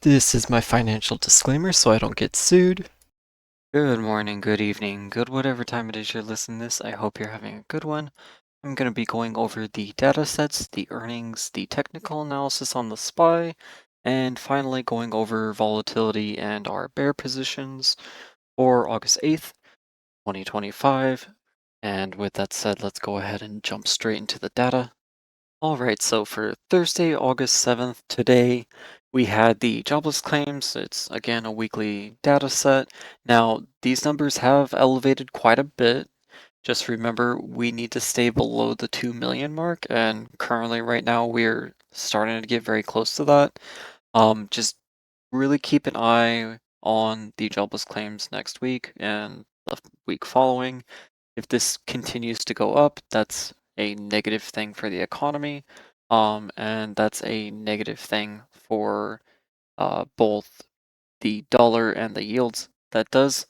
This is my financial disclaimer so I don't get sued. Good morning, good evening, good whatever time it is you're listening to this. I hope you're having a good one. I'm going to be going over the data sets, the earnings, the technical analysis on the SPY, and finally going over volatility and our bear positions for August 8th, 2025. And with that said, let's go ahead and jump straight into the data. All right, so for Thursday, August 7th, today, we had the jobless claims. It's again a weekly data set. Now, these numbers have elevated quite a bit. Just remember, we need to stay below the 2 million mark, and currently, right now, we're starting to get very close to that. Just really keep an eye on the jobless claims next week and the week following. If this continues to go up, that's a negative thing for the economy, and that's a negative thing for both the dollar and the yields. That does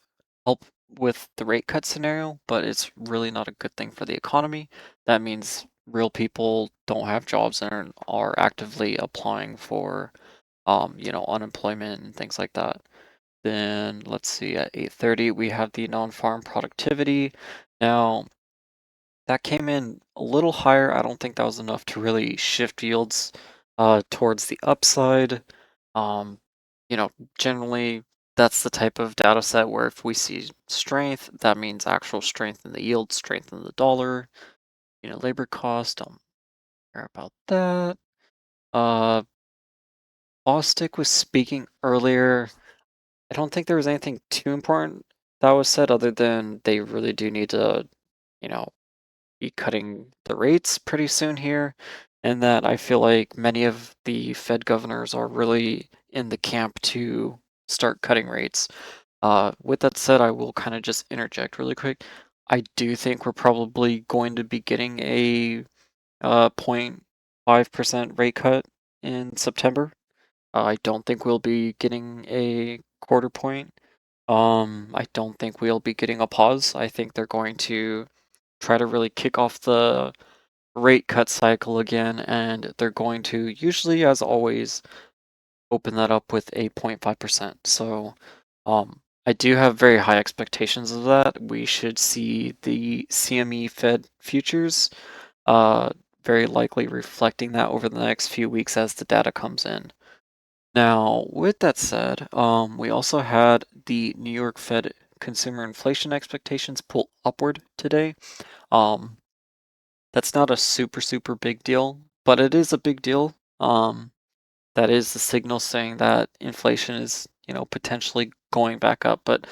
help with the rate cut scenario, but it's really not a good thing for the economy. That means real people don't have jobs and are actively applying for, unemployment and things like that. Then let's see, at 8:30 we have the non-farm productivity. Now, that came in a little higher. I don't think that was enough to really shift yields towards the upside. Um, you know, generally that's the type of data set where if we see strength, that means actual strength in the yield, strength in the dollar, labor cost, don't care about that. Uh, Bostic was speaking earlier. I don't think there was anything too important that was said other than they really do need to, you know, be cutting the rates pretty soon here, and that I feel like many of the Fed governors are really in the camp to start cutting rates. With that said, I will kind of just interject really quick. I do think we're probably going to be getting a 0.5% rate cut in September. I don't think we'll be getting a quarter point. I don't think we'll be getting a pause. I think they're going to try to really kick off the rate cut cycle again, and they're going to usually, as always, open that up with a 0.5%. So I do have very high expectations of that. We should see the CME Fed futures uh, very likely reflecting that over the next few weeks as the data comes in. Now, with that said, we also had the New York Fed consumer inflation expectations pull upward today. Um, that's not a super big deal, but it is a big deal. That is the signal saying that inflation is, potentially going back up, but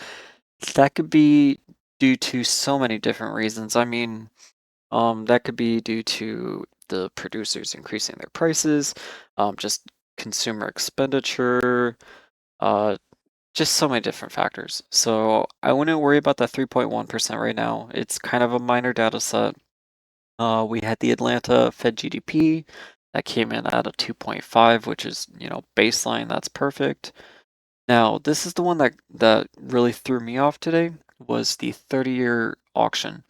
that could be due to so many different reasons. I mean, that could be due to the producers increasing their prices, just consumer expenditure, uh, just so many different factors. So I wouldn't worry about that 3.1% right now. It's kind of a minor data set. We had the Atlanta Fed GDP that came in at a 2.5, which is, baseline. That's perfect. Now, this is the one that really threw me off today was the 30-year auction.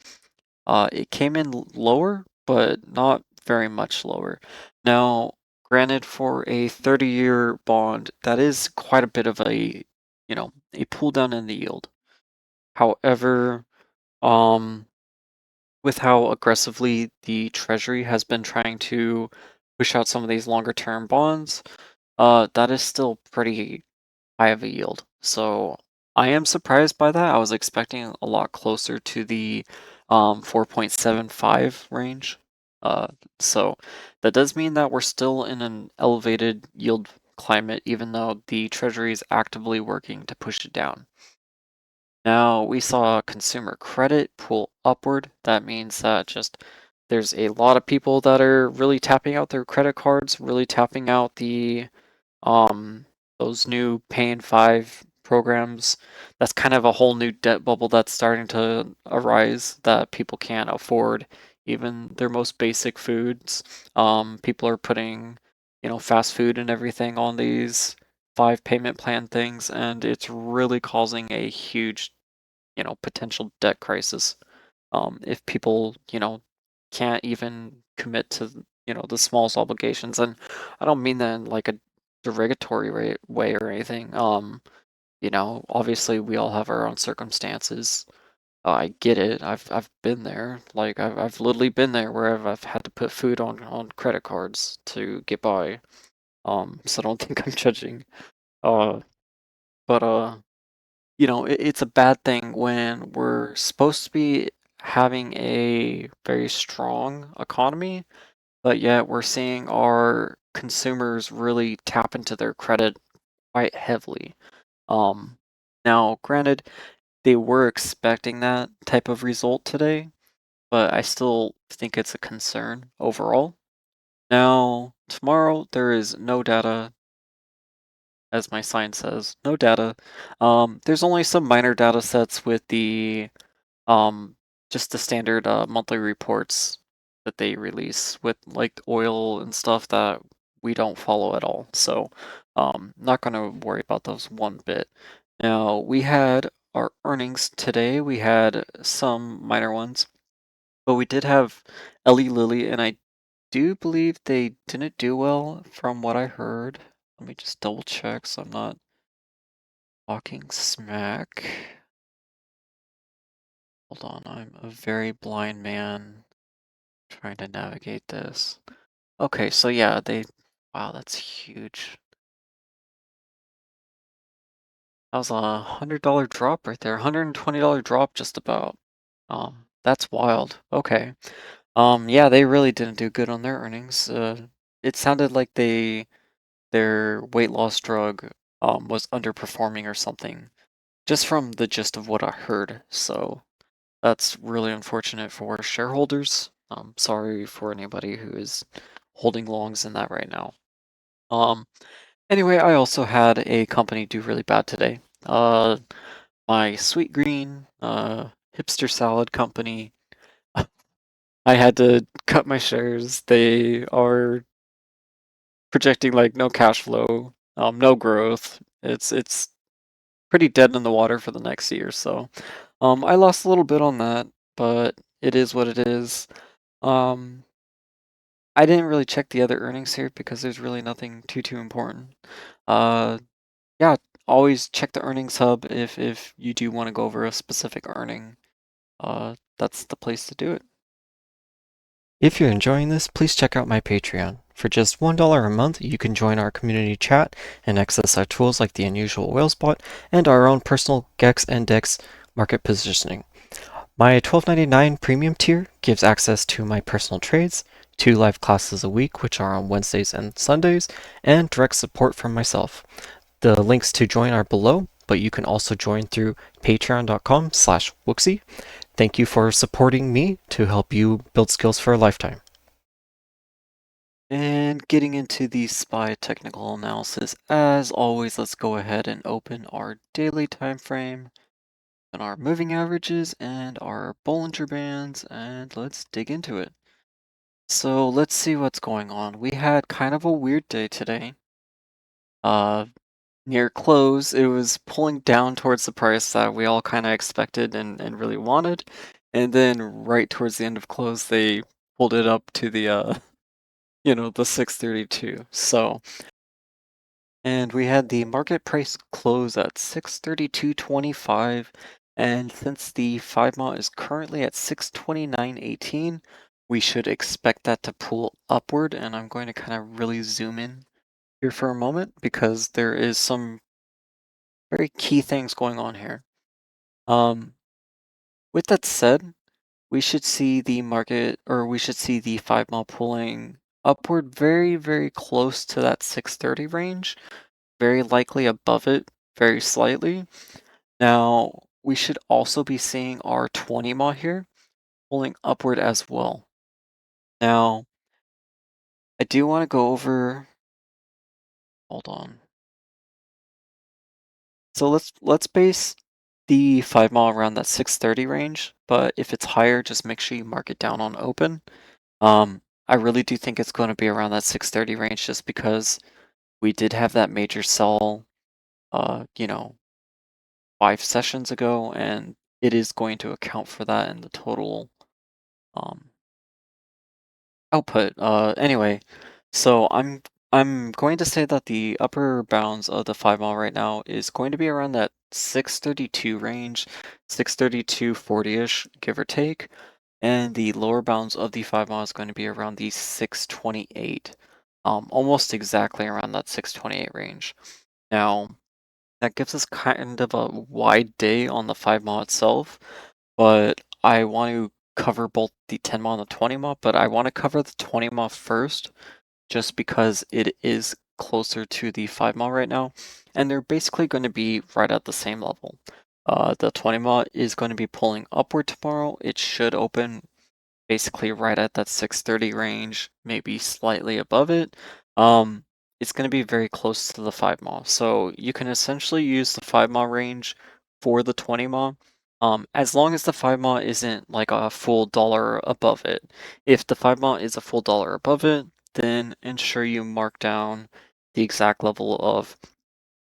It came in lower, but not very much lower. Now, granted, for a 30-year bond, that is quite a bit of a pull down in the yield. However, um, with how aggressively the Treasury has been trying to push out some of these longer term bonds, that is still pretty high of a yield. So I am surprised by that. I was expecting a lot closer to the 4.75 range. Uh, so that does mean that we're still in an elevated yield climate, even though the Treasury is actively working to push it down. Now we saw consumer credit pull upward. That means that just there's a lot of people that are really tapping out their credit cards, really tapping out the um those new Pay in 5 programs. That's kind of a whole new debt bubble that's starting to arise that people can't afford even their most basic foods. People are putting, fast food and everything on these 5 payment plan things, and it's really causing a huge, potential debt crisis. If people, can't even commit to, the smallest obligations. And I don't mean that in like a derogatory way or anything. Obviously we all have our own circumstances. I get it. I've been there. Like I've literally been there where I've had to put food on credit cards to get by. So I don't think I'm judging. Uh, but it's a bad thing when we're supposed to be having a very strong economy, but yet we're seeing our consumers really tap into their credit quite heavily. Um, Now, granted, they were expecting that type of result today, but I still think it's a concern overall. Now, tomorrow there is no data, as my sign says, no data. There's only some minor data sets with the um just the standard monthly reports that they release with like oil and stuff that we don't follow at all. So, not gonna worry about those one bit. Now, we had our earnings today. We had some minor ones, but we did have Ellie Lilly, and I do believe they didn't do well from what I heard. Let me just double check so I'm not talking smack. Hold on, I'm a very blind man trying to navigate this. Okay, so yeah, wow, that's huge. That was $100 drop right there, $120 drop just about. That's wild. Okay. Yeah, they really didn't do good on their earnings. It sounded like their weight loss drug was underperforming or something, just from the gist of what I heard. So that's really unfortunate for shareholders. Sorry for anybody who is holding longs in that right now. Um, Anyway, I also had a company do really bad today. My Sweet Green, hipster salad company. I had to cut my shares. They are projecting like no cash flow, no growth. It's pretty dead in the water for the next year. So, I lost a little bit on that, but it is what it is. Um, I didn't really check the other earnings here because there's really nothing too important. Uh, Yeah, always check the earnings hub if you do want to go over a specific earning. That's the place to do it. If you're enjoying this, please check out my Patreon. For just $1 a month, you can join our community chat and access our tools like the Unusual Whale Spot and our own personal Gex and Dex market positioning. My $12.99 premium tier gives access to my personal trades, 2 live classes a week, which are on Wednesdays and Sundays, and direct support from myself. The links to join are below, but you can also join through patreon.com/wooksy. Thank you for supporting me to help you build skills for a lifetime. And getting into the SPY technical analysis, as always, let's go ahead and open our daily time frame and our moving averages and our Bollinger Bands, and let's dig into it. So let's see what's going on. We had kind of a weird day today. Uh, Near close, it was pulling down towards the price that we all kind of expected and really wanted. And then right towards the end of close, they pulled it up to the the 632. So, and we had the market price close at 632.25, and since the 5 mile is currently at 629.18, we should expect that to pull upward, and I'm going to kind of really zoom in here for a moment because there is some very key things going on here. Um, with that said, we should see the market, or we should see the 5 mile pulling upward very, very close to that 630 range, very likely above it very slightly. Now, we should also be seeing our 20 mile here pulling upward as well. Now, I do want to go over, hold on. So let's base the 5 mile around that 630 range, but if it's higher, just make sure you mark it down on open. I really do think it's going to be around that 630 range just because we did have that major sell, uh, you know, 5 sessions ago, and it is going to account for that in the total um, output. Anyway, so I'm I'm going to say that the upper bounds of the 5 mile right now is going to be around that 632 range, 632.40-ish, give or take. And the lower bounds of the 5 mile is going to be around the 628, almost exactly around that 628 range. Now, that gives us kind of a wide day on the 5 mile itself, but I want to cover both the 10 mile and the 20 mile, but I want to cover the 20 mile first just because it is closer to the 5 mile right now, and they're basically going to be right at the same level. The 20 mile is going to be pulling upward tomorrow. It should open basically right at that 630 range, maybe slightly above it. Um, it's going to be very close to the 5 mile. So you can essentially use the 5 mile range for the 20 mile. As long as the 5 mile isn't like a full dollar above it. If the 5 mile is a full dollar above it, then ensure you mark down the exact level of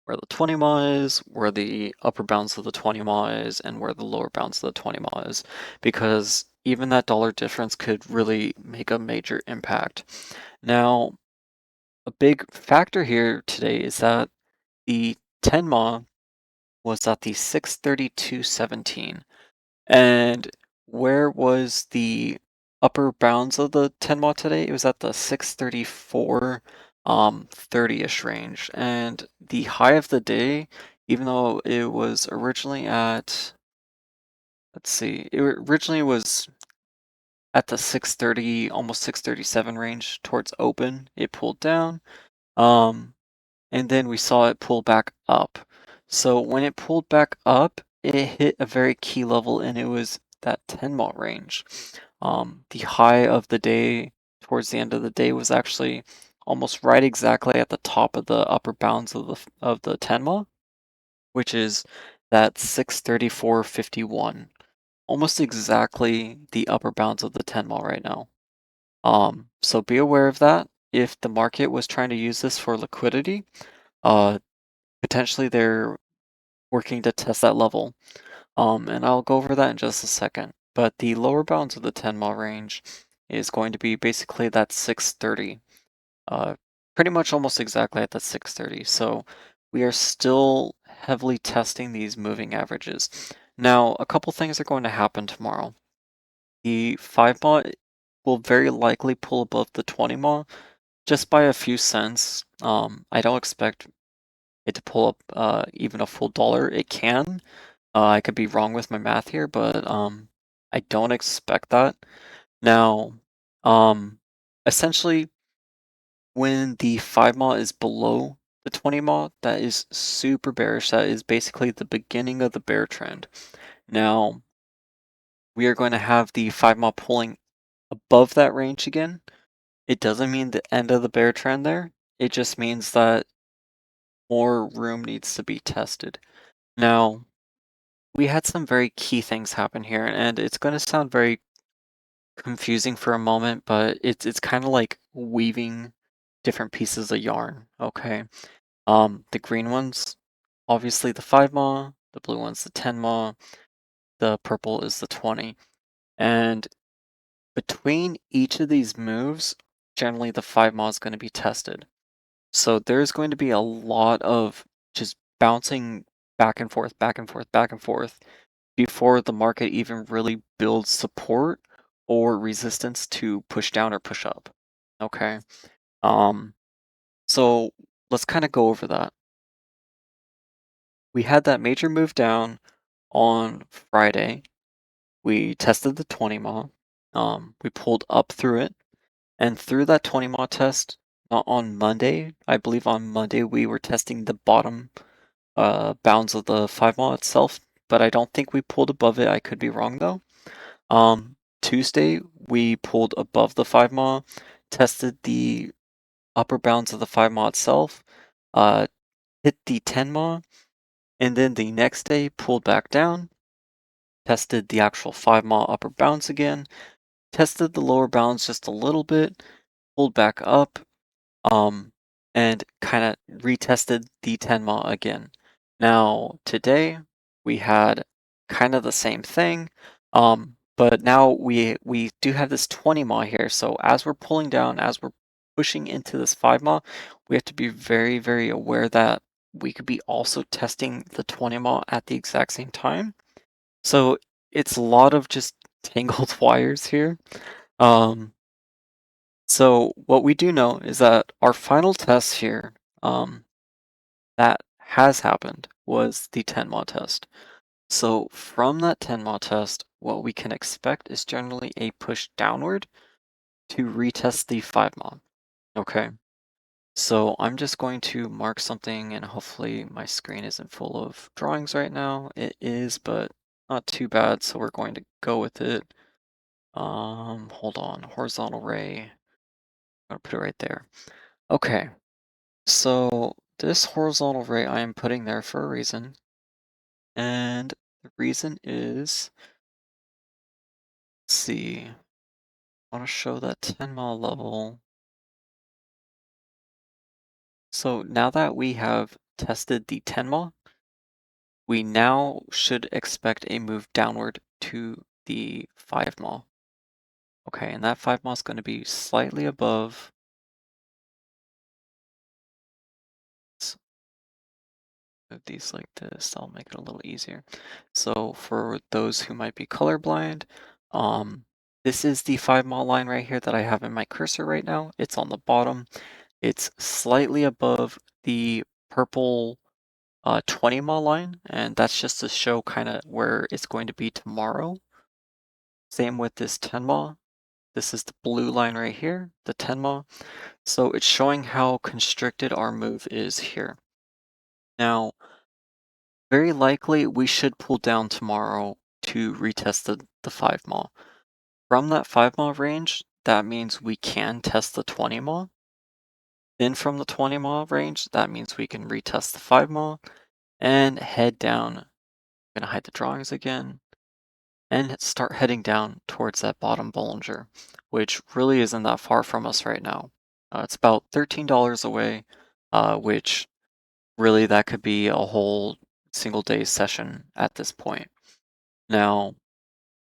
where the 20 mile is, where the upper bounds of the 20 mile is, and where the lower bounds of the 20 mile is, because even that dollar difference could really make a major impact. Now, a big factor here today is that the 10 mile was at the 632.17. And where was the upper bounds of the 10 mile today? It was at the 634 30-ish range. And the high of the day, even though it was originally at, let's see, it originally was at the 630, almost 637 range towards open. It pulled down. Um, and then we saw it pull back up. So when it pulled back up, it hit a very key level, and it was that 10 mile range. The high of the day towards the end of the day was actually almost right exactly at the top of the upper bounds of the 10 mile, which is that 634.51. Almost exactly the upper bounds of the 10 mile right now. So be aware of that. If the market was trying to use this for liquidity, uh, potentially they're working to test that level. And I'll go over that in just a second. But the lower bounds of the 10 mile range is going to be basically that 630. Uh, Pretty much almost exactly at that 630. So we are still heavily testing these moving averages. Now, a couple things are going to happen tomorrow. The 5 mile will very likely pull above the 20 mile just by a few cents. I don't expect it to pull up even a full dollar. It can. I could be wrong with my math here, but I don't expect that. Now, um, essentially, when the 5 mile is below the 20 mile, that is super bearish. That is basically the beginning of the bear trend. Now, we are going to have the 5 mile pulling above that range again. It doesn't mean the end of the bear trend there. It just means that more room needs to be tested. Now, we had some very key things happen here, and it's going to sound very confusing for a moment, but it's kind of like weaving different pieces of yarn, okay? The green ones, obviously the 5 mile, the blue one's the 10 mile, the purple is the 20. And between each of these moves, generally the 5 mile is going to be tested. So there's going to be a lot of just bouncing back and forth, back and forth, back and forth before the market even really builds support or resistance to push down or push up. Okay. Um, so let's kind of go over that. We had that major move down on Friday. We tested the 20 mile. We pulled up through it, and through that 20 mile test, not on Monday. I believe on Monday we were testing the bottom bounds of the 5 mile itself, but I don't think we pulled above it. I could be wrong though. Tuesday, we pulled above the 5 mile, tested the upper bounds of the 5 mile itself, uh, hit the 10 mile, and then the next day pulled back down, tested the actual 5 mile upper bounds again, tested the lower bounds just a little bit, pulled back up, um, and kind of retested the 10 mile again. Now, today we had kind of the same thing, but now we do have this 20 mile here. So as we're pulling down, as we're pushing into this 5 mile, we have to be very, very aware that we could be also testing the 20 mile at the exact same time. So it's a lot of just tangled wires here. Um, so what we do know is that our final test here, that has happened was the 10 mile test. So from that 10 mile test, what we can expect is generally a push downward to retest the 5 mile. Okay. So I'm just going to mark something and hopefully my screen isn't full of drawings right now. It is, but not too bad. So we're going to go with it. Hold on, horizontal ray. I'm gonna put it right there. Okay. So this horizontal ray I am putting there for a reason. And the reason is, let's see, I want to show that 10 mile level. So now that we have tested the 10 mile, we now should expect a move downward to the 5 mile. Okay, and that 5 mile is going to be slightly above. Let's move these like this. I'll make it a little easier. So for those who might be colorblind, um, this is the 5 mile line right here that I have in my cursor right now. It's on the bottom. It's slightly above the purple 20 mile line, and that's just to show kind of where it's going to be tomorrow. Same with this 10 mile. This is the blue line right here, the 10 mile. So it's showing how constricted our move is here. Now, very likely we should pull down tomorrow to retest the 5 mile. From that 5 mile range, that means we can test the 20 mile. Then from the 20 mile range, that means we can retest the 5 mile and head down. I'm gonna hide the drawings again and start heading down towards that bottom Bollinger, which really isn't that far from us right now. It's about $13 away, which really that could be a whole single day session at this point. Now,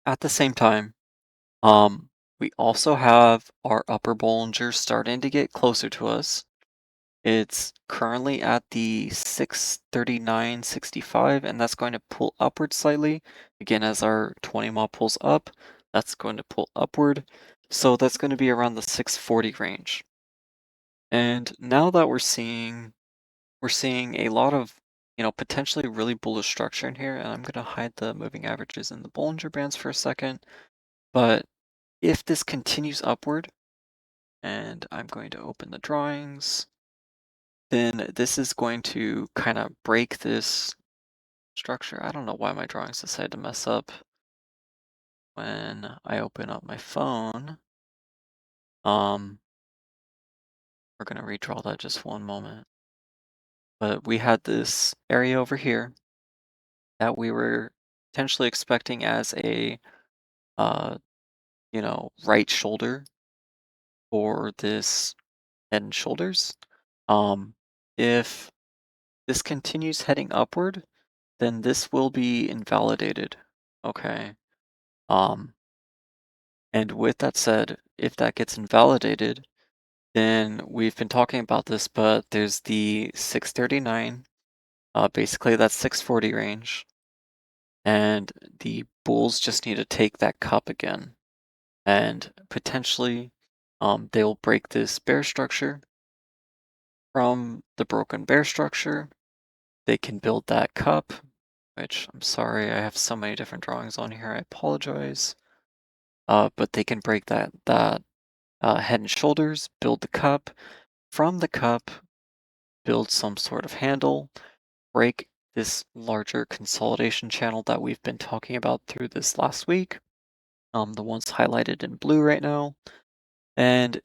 at the same time, we also have our upper Bollinger starting to get closer to us. It's currently at the 639.65, and that's going to pull upward slightly. Again, as our 20 mile pulls up, that's going to pull upward. So that's going to be around the 640 range. And now that we're seeing a lot of, potentially really bullish structure in here, and I'm going to hide the moving averages and the Bollinger Bands for a second. But if this continues upward, and I'm going to open the drawings, then this is going to kind of break this structure. I don't know why my drawings decide to mess up when I open up my phone. Um, we're going to redraw that just one moment. But we had this area over here that we were potentially expecting as a, uh, right shoulder for this head and shoulders. If this continues heading upward, then this will be invalidated. Okay. Um, and with that said, if that gets invalidated, then we've been talking about this, but there's the 639, basically that's 640 range, and the bulls just need to take that cup again, and potentially, they'll break this bear structure. From the broken bear structure, they can build that cup, which I'm sorry, I have so many different drawings on here, I apologize. But they can break that head and shoulders, build the cup. From the cup, build some sort of handle, break this larger consolidation channel that we've been talking about through this last week, the ones highlighted in blue right now, and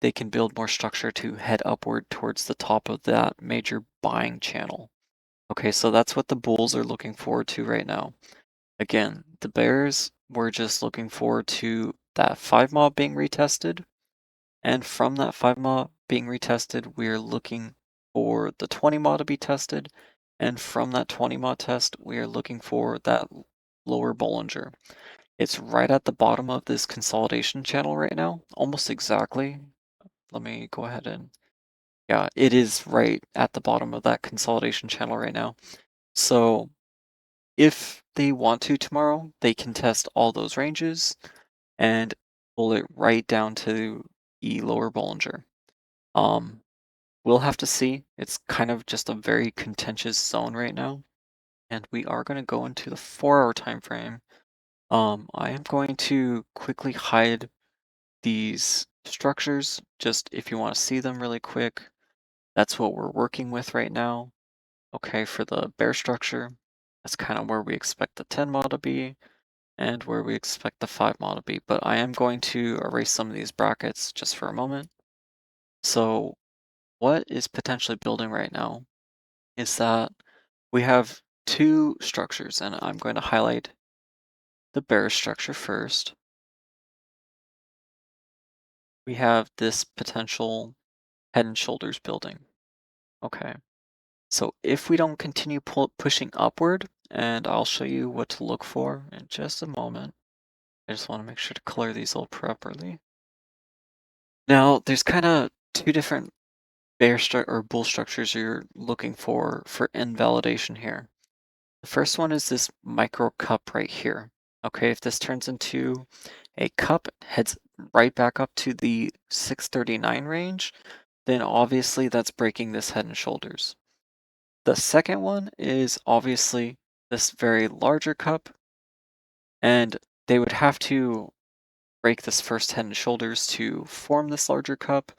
they can build more structure to head upward towards the top of that major buying channel. Okay, so that's what the bulls are looking forward to right now. Again, the bears, we're just looking forward to that 5 mile being retested. And from that 5 mile being retested, we're looking for the 20 mile to be tested. And from that 20 mile test, we are looking for that lower Bollinger. It's right at the bottom of this consolidation channel right now, almost exactly. let me go ahead and, yeah, it is right at the bottom of that consolidation channel right now. So if they want to tomorrow, they can test all those ranges and pull it right down to the lower Bollinger. Um, we'll have to see. It's kind of just a very contentious zone right now. And we are going to go into the 4-hour time frame. I am going to quickly hide these structures, just if you want to see them really quick. That's what we're working with right now. Okay, for the bear structure, that's kind of where we expect the 10 mod to be and where we expect the 5 mod to be. But I am going to erase some of these brackets just for a moment. So what is potentially building right now is that we have two structures, and I'm going to highlight the bear structure first. We have this potential head and shoulders building. Okay. So if we don't continue pushing upward, and I'll show you what to look for in just a moment. I just want to make sure to color these all properly. Now, there's kind of two different bear or bull structures you're looking for invalidation here. The first one is this micro cup right here. Okay, if this turns into a cup, heads right back up to the 639 range, then obviously that's breaking this head and shoulders. The second one is obviously this very larger cup, and they would have to break this first head and shoulders to form this larger cup.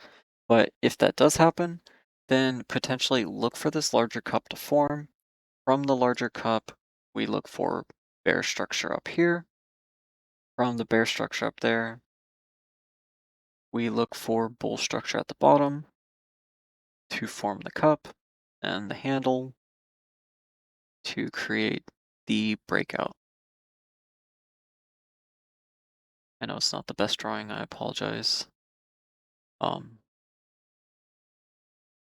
But if that does happen, then potentially look for this larger cup to form. From the larger cup, we look for bear structure up here. From the bear structure up there, we look for bull structure at the bottom to form the cup and the handle to create the breakout. I know it's not the best drawing, I apologize. Um,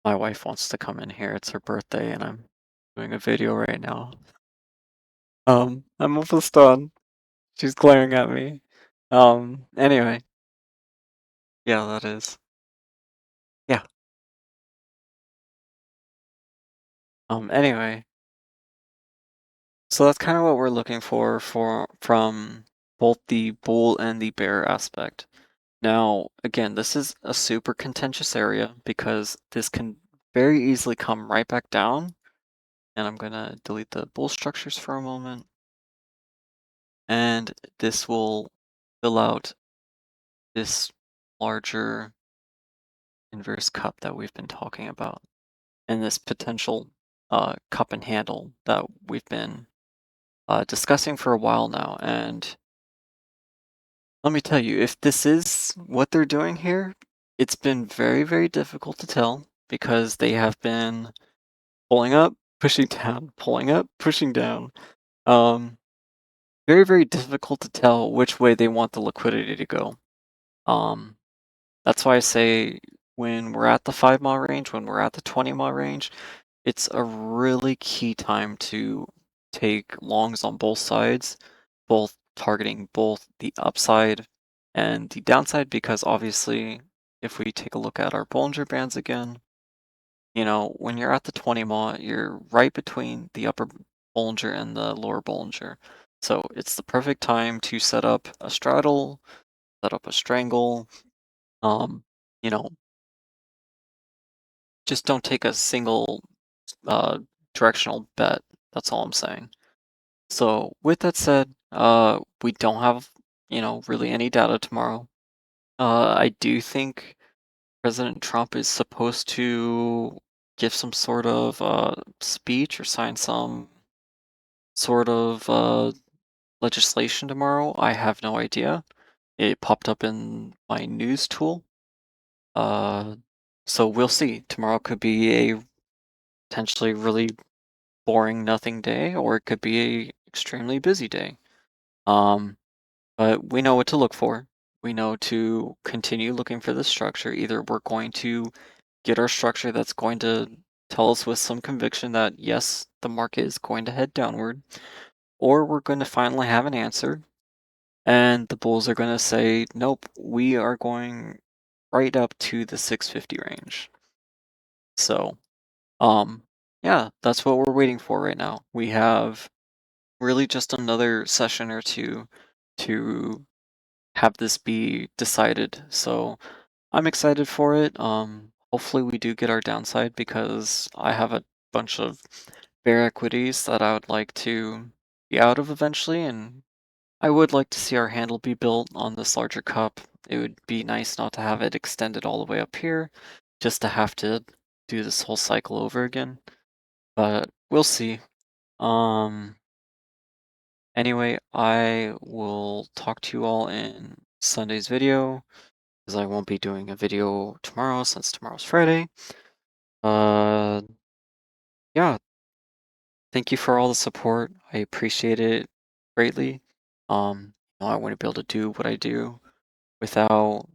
my wife wants to come in here. It's her birthday and I'm doing a video right now. I'm almost done. She's glaring at me. Anyway, yeah, that is. Yeah. Anyway, so that's kind of what we're looking for from both the bull and the bear aspect. Now, again, this is a super contentious area because this can very easily come right back down. And I'm gonna delete the bull structures for a moment. And this will fill out this larger inverse cup that we've been talking about. And this potential cup and handle that we've been discussing for a while now. And let me tell you, if this is what they're doing here, it's been very, very difficult to tell because they have been pulling up, pushing down, pulling up, pushing down. Um, very, very difficult to tell which way they want the liquidity to go. Um, that's why I say when we're at the 5 mile range, when we're at the 20 mile range, it's a really key time to take longs on both sides, both targeting both the upside and the downside, because obviously, if we take a look at our Bollinger Bands again, when you're at the 20 mile, you're right between the upper Bollinger and the lower Bollinger. So it's the perfect time to set up a straddle, set up a strangle. Um, you know, just don't take a single uh, directional bet. That's all I'm saying. So with that said, we don't have, really any data tomorrow. I do think President Trump is supposed to give some sort of speech or sign some sort of legislation tomorrow. I have no idea. It popped up in my news tool. Uh, so we'll see. Tomorrow could be a potentially really boring nothing day, or it could be a extremely busy day. Um, but we know what to look for. We know to continue looking for this structure. Either we're going to get our structure that's going to tell us with some conviction that yes, the market is going to head downward, or we're going to finally have an answer and the bulls are going to say, nope, we are going right up to the 650 range. So, um, yeah, that's what we're waiting for right now. We have really just another session or two to have this be decided. So I'm excited for it. Hopefully we do get our downside because I have a bunch of bear equities that I would like to be out of eventually, and I would like to see our handle be built on this larger cup. It would be nice not to have it extended all the way up here, just to have to do this whole cycle over again. But we'll see. Um, anyway, I will talk to you all in Sunday's video, because I won't be doing a video tomorrow since tomorrow's Friday. Uh, yeah, thank you for all the support. I appreciate it greatly. I wouldn't be able to do what I do without,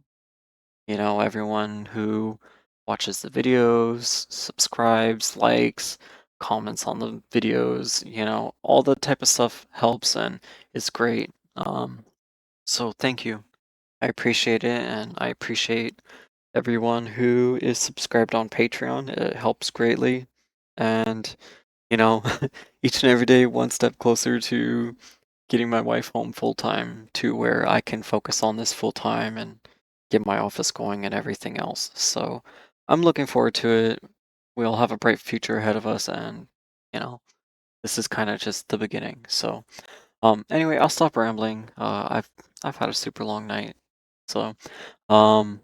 everyone who watches the videos, subscribes, likes, comments on the videos, all that type of stuff helps and is great. So thank you. I appreciate it, and I appreciate everyone who is subscribed on Patreon. It helps greatly. And, you know, each and every day, one step closer to getting my wife home full time to where I can focus on this full time and get my office going and everything else. So I'm looking forward to it. We'll have a bright future ahead of us, and, you know, this is kind of just the beginning. So, anyway, I'll stop rambling. I've had a super long night. So, um,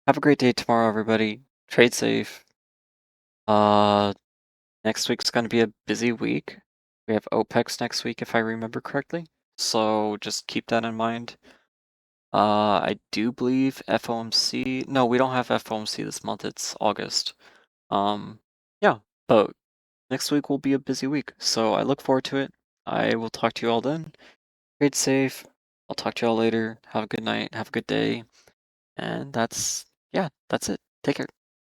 have a great day tomorrow, everybody. Trade safe. Uh, Next week's going to be a busy week. We have OPEX next week, if I remember correctly. So just keep that in mind. I do believe FOMC. No, we don't have FOMC this month. It's August. Um, yeah, but next week will be a busy week. So I look forward to it. I will talk to you all then. Trade safe. I'll talk to you all later. Have a good night. Have a good day. And yeah, that's it. Take care.